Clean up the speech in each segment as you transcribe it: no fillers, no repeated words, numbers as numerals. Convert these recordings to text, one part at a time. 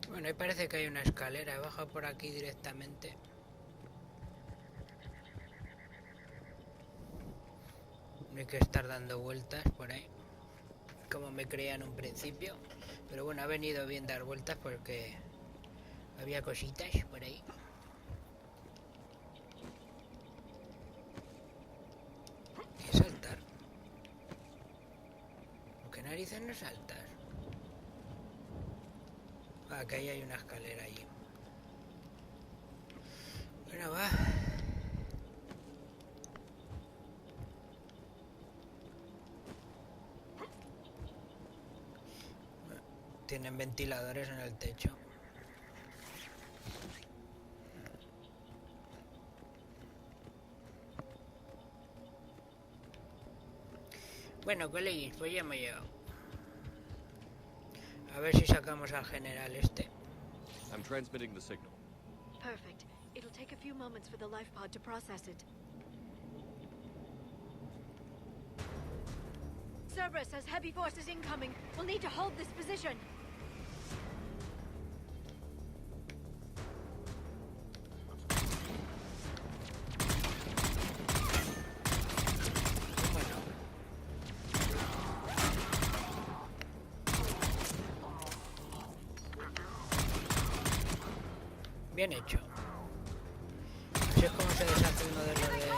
Bueno, ahí parece que hay una escalera. He bajado por aquí directamente. No hay que estar dando vueltas por ahí, como me creía en un principio. Pero bueno, ha venido bien dar vueltas porque había cositas por ahí. ¿Qué saltar? ¿Por qué narices no saltas? Ah, que ahí hay una escalera allí. Bueno, va. Tienen ventiladores en el techo. Bueno, coleguis, pues ya me he llegado. A ver si sacamos al general este. I'm transmitting the signal. Perfect. It'll take a few moments for the life pod to process it. Cerberus has heavy forces incoming. We'll need to hold this position. Bien hecho. Así es como se deshace uno de los de...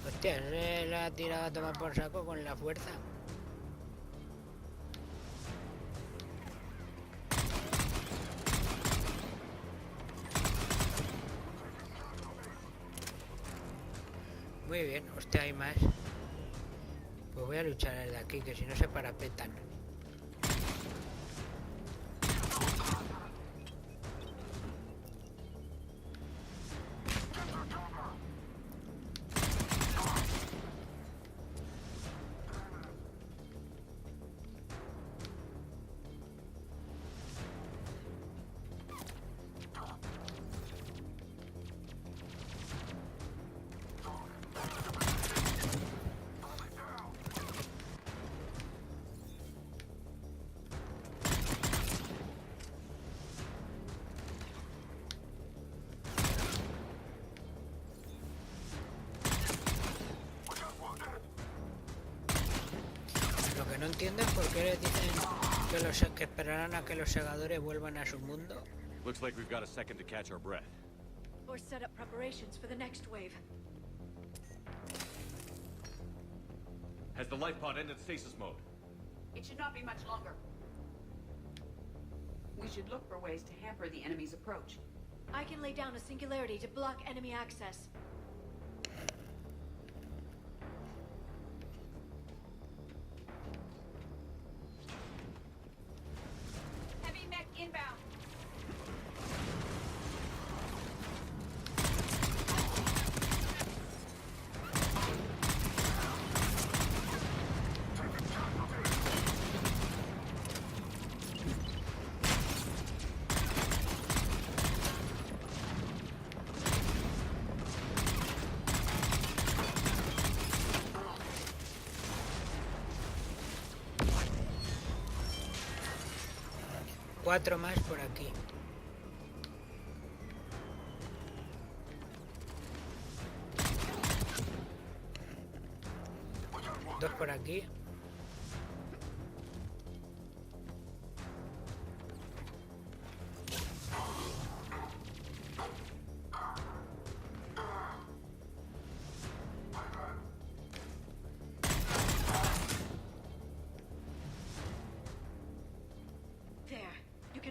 Hostia, se la ha tirado a tomar por saco con la fuerza. Muy bien, hostia, hay más. Pues voy a luchar desde aquí, que si no se parapetan. No entiendo por qué les dicen que esperarán a que los segadores vuelvan a su mundo. Looks like we've got a second to catch our breath. Or set up preparations for the next wave. Has the life pod ended stasis mode? It should not be much longer. We should look for ways to hamper the enemy's approach. I can lay down a singularity to block enemy access. Heavy mech inbound. Cuatro más por aquí. Dos por aquí.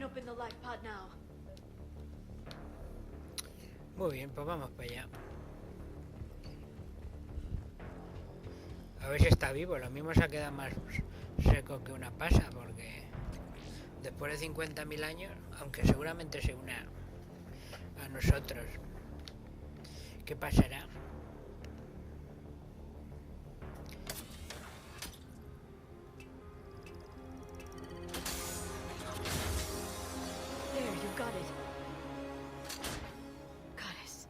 Open the life pod now. Muy bien, pues vamos para allá. A ver si está vivo. Lo mismo se ha quedado más seco que una pasa, porque después de 50.000 años, aunque seguramente se una a nosotros. ¿Qué pasará? There, you got it. Goddess.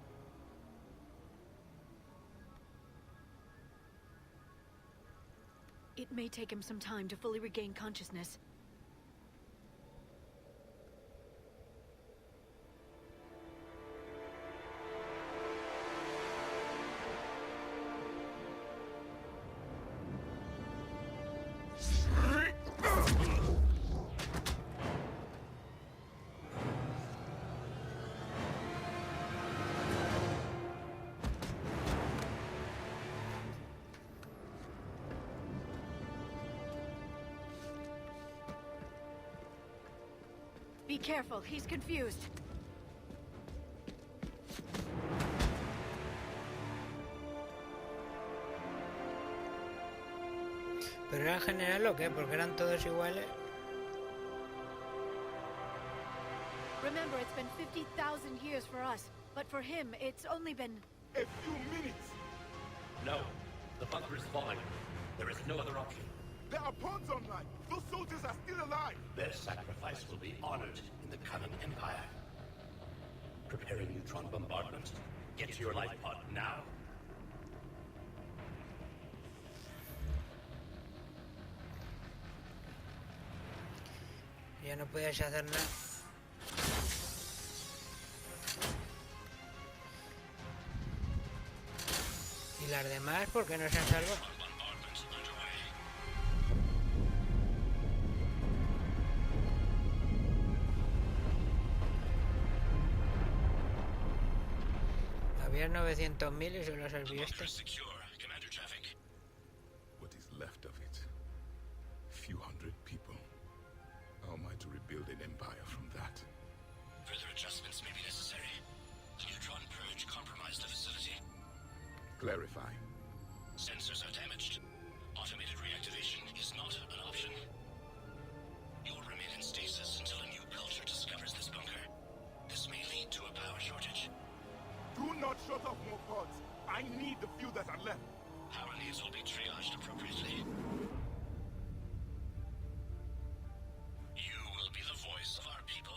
It may take him some time to fully regain consciousness. Be careful, he's confused. ¿Pero era general o qué? ¿Porque eran todos iguales? Remember, it's been 50,000 years for us, but for him, it's only been... A few minutes. No. The bunker is falling. There is no other option. There are pawns online. Those soldiers are still alive. Their sacrifice will be honored in the coming empire. Preparing neutron bombardment. Get to your life pod now. Ya no puedes hacer nada. ¿Y las demás por qué no se han salvado? Había 900.000 y solo salió este. What is left of it? Few hundred people. How am I to rebuild an empire from that? Further adjustments may be necessary. The neutron purge compromised the facility. Clarify. Sensors are damaged. Automated reactivation is not an option. You will remain in stasis until a new culture discovers this bunker. This may lead to a power shortage. Do not shut off more pods. I need the few that are left. Power needs will be triaged appropriately. You will be the voice of our people.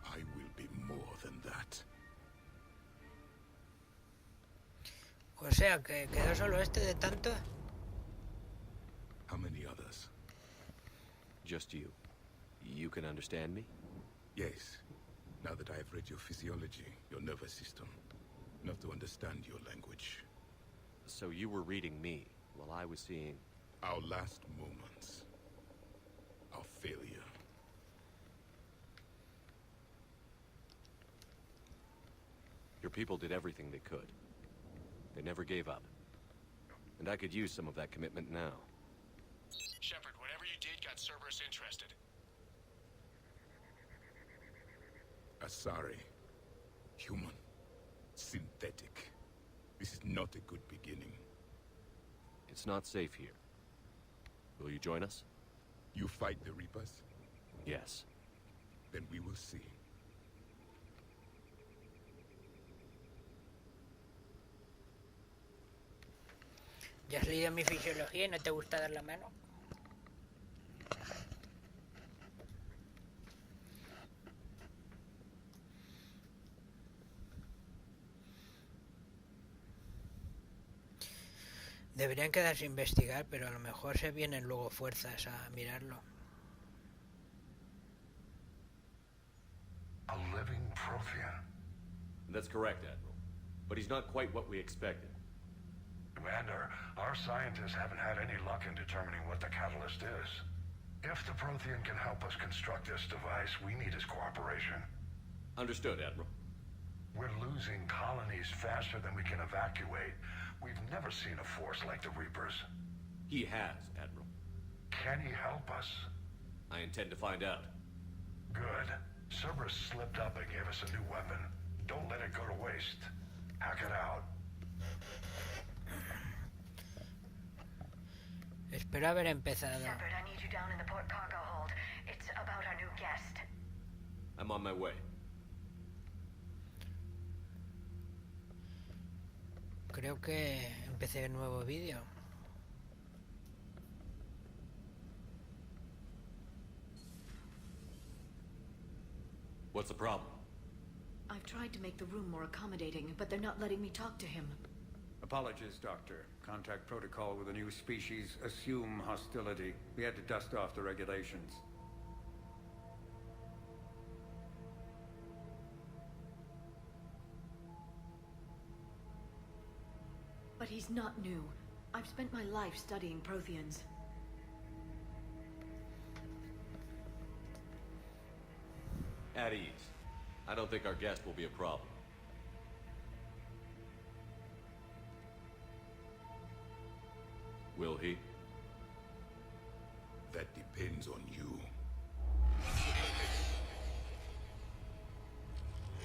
I will be more than that. O sea, que quedó solo este de tanto. How many others? Just you. You can understand me? Yes. Now that I have read your physiology, your nervous system, enough to understand your language. So you were reading me, while I was seeing... Our last moments. Our failure. Your people did everything they could. They never gave up. And I could use some of that commitment now. Shepard, whatever you did got Cerberus interested. Asari. Human. Synthetic. This is not a good beginning. It's not safe here. Will you join us? You fight the Reapers? Yes. Then we will see. ¿Ya has leído mi fisiología y no te gusta dar la mano? Deberían quedarse a investigar, pero a lo mejor se vienen luego fuerzas a mirarlo. A living Protean. That's correct, Admiral. But he's not quite what we expected. Commander, our scientists haven't had any luck in determining what the catalyst is. If the Protean can help us construct this device, we need his cooperation. Understood, Admiral. We're losing colonies faster than we can evacuate. We've never seen a force like the Reapers. He has, Admiral. Can he help us? I intend to find out. Good. Cerberus slipped up and gave us a new weapon. Don't let it go to waste. Hack it out. Espero haber empezado. Shepard, I need you down in the port cargo hold. It's about our new guest. I'm on my way. creo que empecé el nuevo vídeo. What's the problem? I've tried to make the room more accommodating, but they're not letting me talk to him. Apologies, Doctor. Contact protocol with a new species. Assume hostility. We had to dust off the regulations. But he's not new. I've spent my life studying Protheans. At ease. I don't think our guest will be a problem. Will he? That depends on you.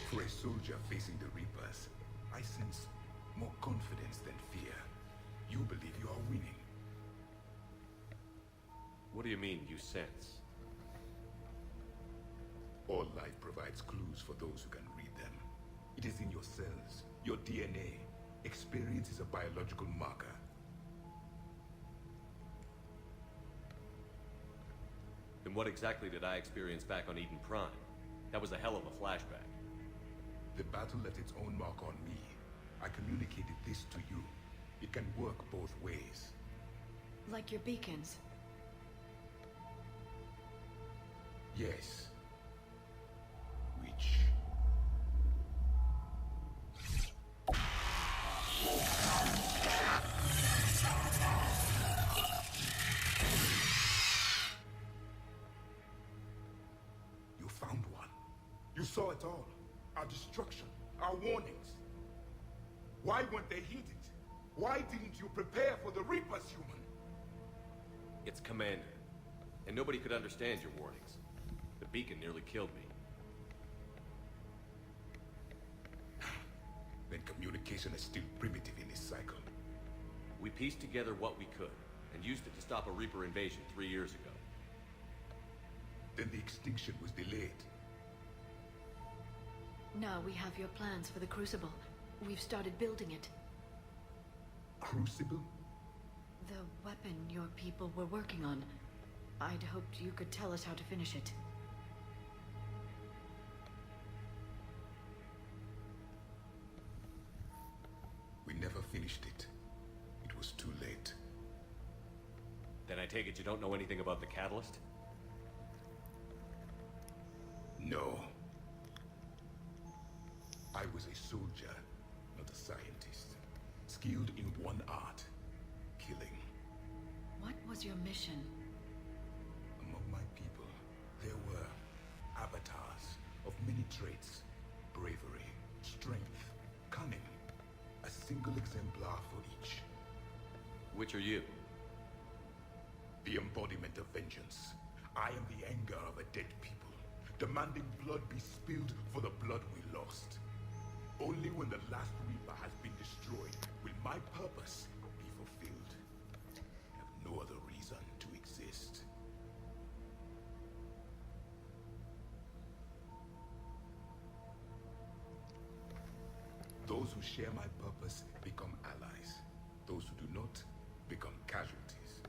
For a soldier facing the Reapers, I sense more confidence than fear. You believe you are winning. What do you mean, you sense? All life provides clues for those who can read them. It is in your cells, your DNA. Experience is a biological marker. Then what exactly did I experience back on Eden Prime? That was a hell of a flashback. The battle left its own mark on me. I communicated this to you. It can work both ways. Like your beacons. Yes. Which... You found one. You saw it all. Our destruction, our warnings. Why weren't they heeded? Why didn't you prepare for the Reapers, human? It's Commander. And nobody could understand your warnings. The beacon nearly killed me. Then communication is still primitive in this cycle. We pieced together what we could, and used it to stop a Reaper invasion 3 years ago. Then the extinction was delayed. Now we have your plans for the Crucible. We've started building it. Crucible? The weapon your people were working on. I'd hoped you could tell us how to finish it. We never finished it. It was too late. Then I take it you don't know anything about the catalyst? No. I was a soldier, not a scientist. Skilled in one art, killing. What was your mission? Among my people, there were avatars of many traits. Bravery, strength, cunning. A single exemplar for each. Which are you? The embodiment of vengeance. I am the anger of a dead people, demanding blood be spilled for the blood we lost. Only when the last Reaper has been destroyed will my purpose be fulfilled. I have no other reason to exist. Those who share my purpose become allies. Those who do not become casualties.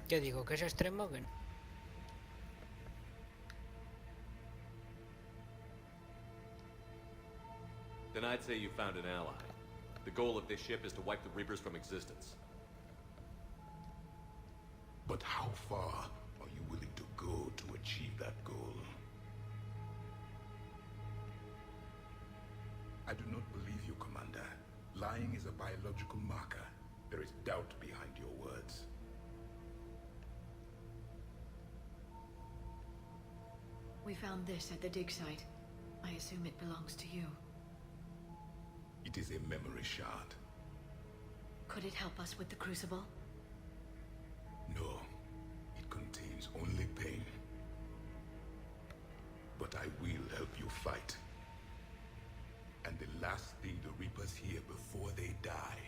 ¿Qué digo? ¿Que es extremo o qué no? Then I'd say you found an ally. The goal of this ship is to wipe the Reapers from existence. But how far are you willing to go to achieve that goal? I do not believe you, Commander. Lying is a biological marker. There is doubt behind your words. We found this at the dig site. I assume it belongs to you. It is a memory shard. Could it help us with the Crucible? No. It contains only pain. But I will help you fight. And the last thing the Reapers hear before they die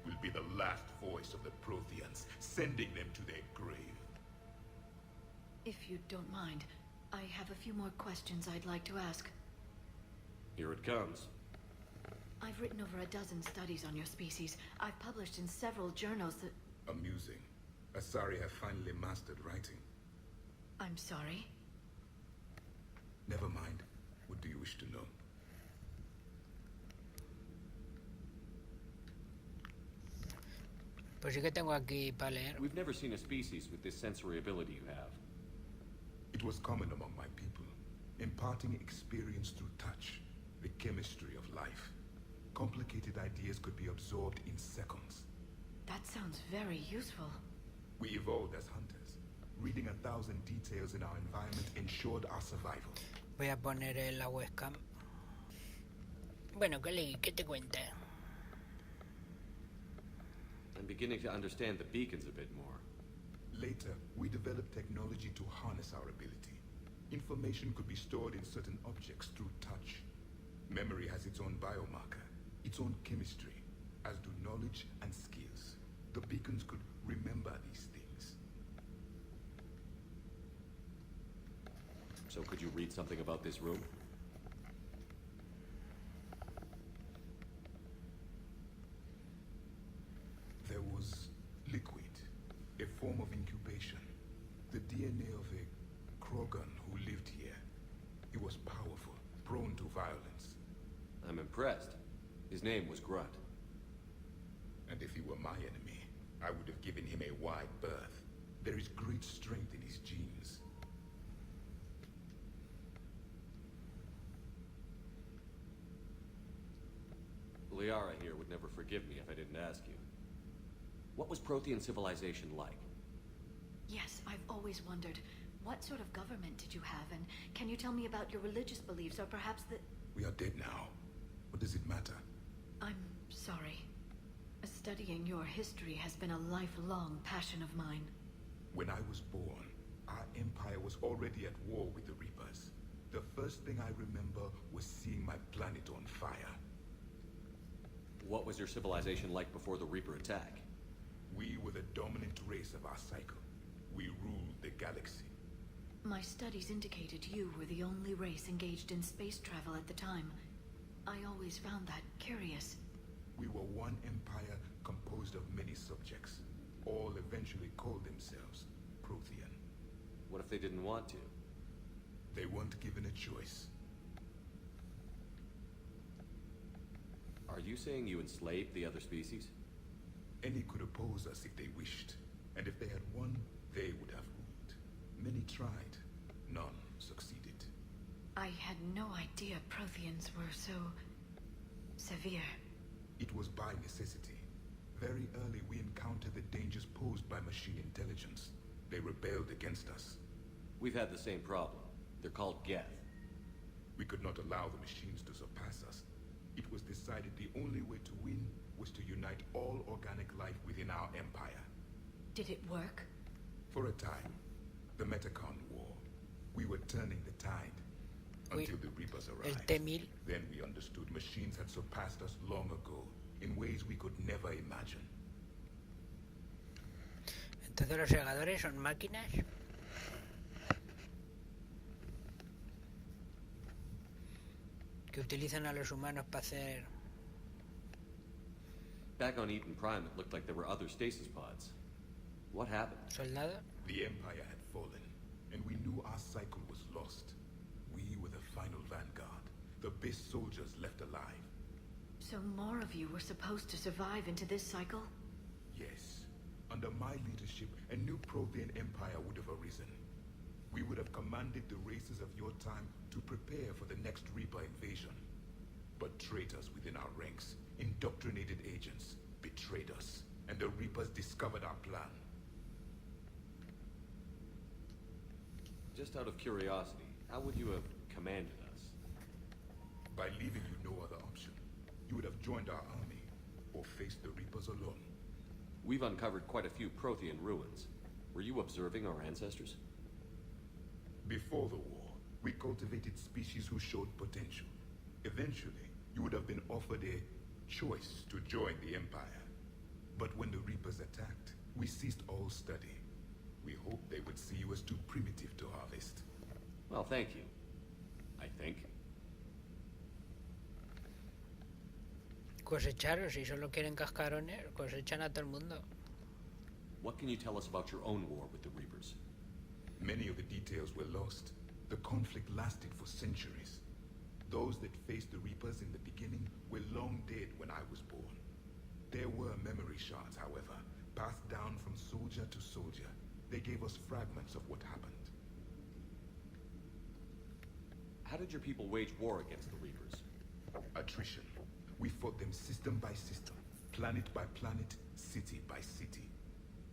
will be the last voice of the Protheans, sending them to their grave. If you don't mind, I have a few more questions I'd like to ask. Here it comes. I've written over a dozen studies on your species. I've published in several journals that... Amusing. Asari have finally mastered writing. I'm sorry? Never mind. What do you wish to know? Pues sí que tengo aquí para leer. We've never seen a species with this sensory ability you have. It was common among my people, imparting experience through touch, the chemistry of life. Complicated ideas could be absorbed in seconds. That sounds very useful. We evolved as hunters. Reading 1,000 details in our environment ensured our survival. Voy a poner en la webcam. Bueno, Kelly, ¿qué te cuenta? I'm beginning to understand the beacons a bit more. Later, we developed technology to harness our ability. Information could be stored in certain objects through touch. Memory has its own biomarker, its own chemistry, as do knowledge and skills. The beacons could remember these things. So could you read something about this room? There was liquid, a form of incubation. The DNA of a Krogan who lived here. He was powerful, prone to violence. I'm impressed. His name was Grunt. And if he were my enemy, I would have given him a wide berth. There is great strength in his genes. Liara here would never forgive me if I didn't ask you. What was Protean civilization like? Yes, I've always wondered, what sort of government did you have, and can you tell me about your religious beliefs, or perhaps the... We are dead now. What does it matter? I'm sorry. Studying your history has been a lifelong passion of mine. When I was born, our empire was already at war with the Reapers. The first thing I remember was seeing my planet on fire. What was your civilization like before the Reaper attack? We were the dominant race of our cycle. We ruled the galaxy. My studies indicated you were the only race engaged in space travel at the time. I always found that curious. We were one empire composed of many subjects. All eventually called themselves Protean. What if they didn't want to? They weren't given a choice. Are you saying you enslaved the other species? Any could oppose us if they wished. And if they had won, they would have ruled. Many tried. None succeeded. I had no idea Protheans were so... severe. It was by necessity. Very early we encountered the dangers posed by machine intelligence. They rebelled against us. We've had the same problem. They're called Geth. We could not allow the machines to surpass us. It was decided the only way to win was to unite all organic life within our empire. Did it work? For a time. The Metacon War. We were turning the tide. Until the Reapers arrived. Then we understood machines had surpassed us long ago, in ways we could never imagine. Entonces los segadores son máquinas. Que utilizan a los humanos para hacer... Back on Eden Prime, it looked like there were other stasis pods. What happened? ¿Soldado? The Empire had fallen, and we knew our cycle was lost. We were the final vanguard, the best soldiers left alive. So more of you were supposed to survive into this cycle? Yes. Under my leadership, a new Protean empire would have arisen. We would have commanded the races of your time to prepare for the next Reaper invasion. But traitors within our ranks, indoctrinated agents, betrayed us, and the Reapers discovered our plan. Just out of curiosity, how would you have commanded us? By leaving you no other option. You would have joined our army, or faced the Reapers alone. We've uncovered quite a few Protean ruins. Were you observing our ancestors? Before the war, we cultivated species who showed potential. Eventually, you would have been offered a choice to join the Empire. But when the Reapers attacked, we ceased all study. We hoped they would see you as too primitive to harvest. Well, thank you. I think. Cosecharos, si solo quieren cascarones, cosechan a todo el mundo. What can you tell us about your own war with the Reapers? Many of the details were lost. The conflict lasted for centuries. Those that faced the Reapers in the beginning were long dead when I was born. There were memory shards, however, passed down from soldier to soldier. They gave us fragments of what happened. How did your people wage war against the Reapers? Attrition. We fought them system by system, planet by planet, city by city.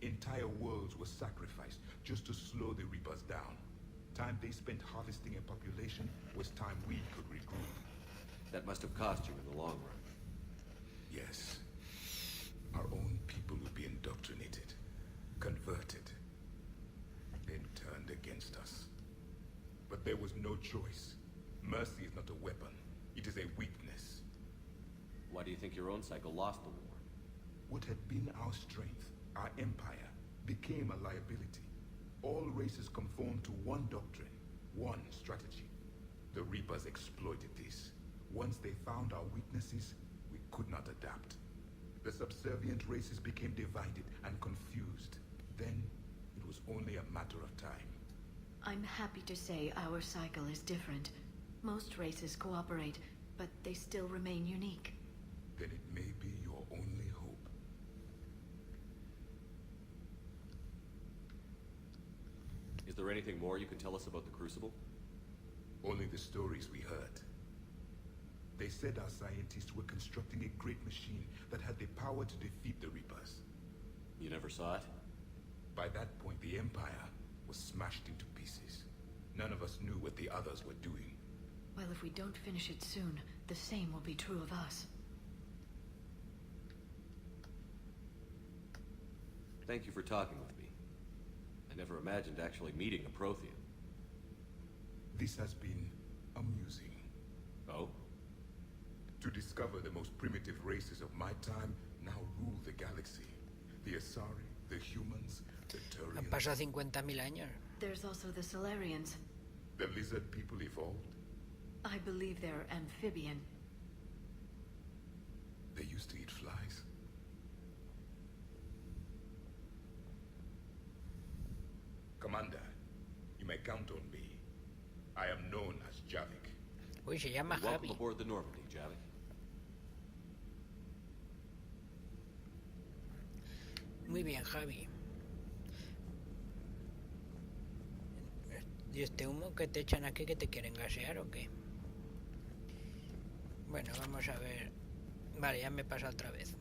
Entire worlds were sacrificed just to slow the Reapers down. Time they spent harvesting a population was time we could regroup. That must have cost you in the long run. Yes. Our own people would be indoctrinated, converted, then turned against us. But there was no choice. Mercy is not a weapon. It is a weakness. Why do you think your own cycle lost the war? What had been our strength, our empire, became a liability. All races conformed to one doctrine, one strategy. The Reapers exploited this. Once they found our weaknesses, we could not adapt. The subservient races became divided and confused. Then, it was only a matter of time. I'm happy to say our cycle is different. Most races cooperate, but they still remain unique. Then it may be your only hope. Is there anything more you can tell us about the Crucible? Only the stories we heard. They said our scientists were constructing a great machine that had the power to defeat the Reapers. You never saw it? By that point, the Empire was smashed into pieces. None of us knew what the others were doing. Well, if we don't finish it soon, the same will be true of us. Thank you for talking with me. I never imagined actually meeting a Prothean. This has been amusing. Oh? To discover the most primitive races of my time now rule the galaxy. The Asari, the humans, the Han Turians. pasado 50.000 años. There's also the Solarians. The lizard people evolved. I believe they're amphibian. They used to eat flies. Commander, you may count on me. I am known as Javik. Uy, se llama Welcome Javi. aboard the Normandy, Javik. Muy bien, Javi. ¿Y este humo que te echan aquí que te quieren gasear o qué? Bueno, vamos a ver. Vale, ya me pasa otra vez.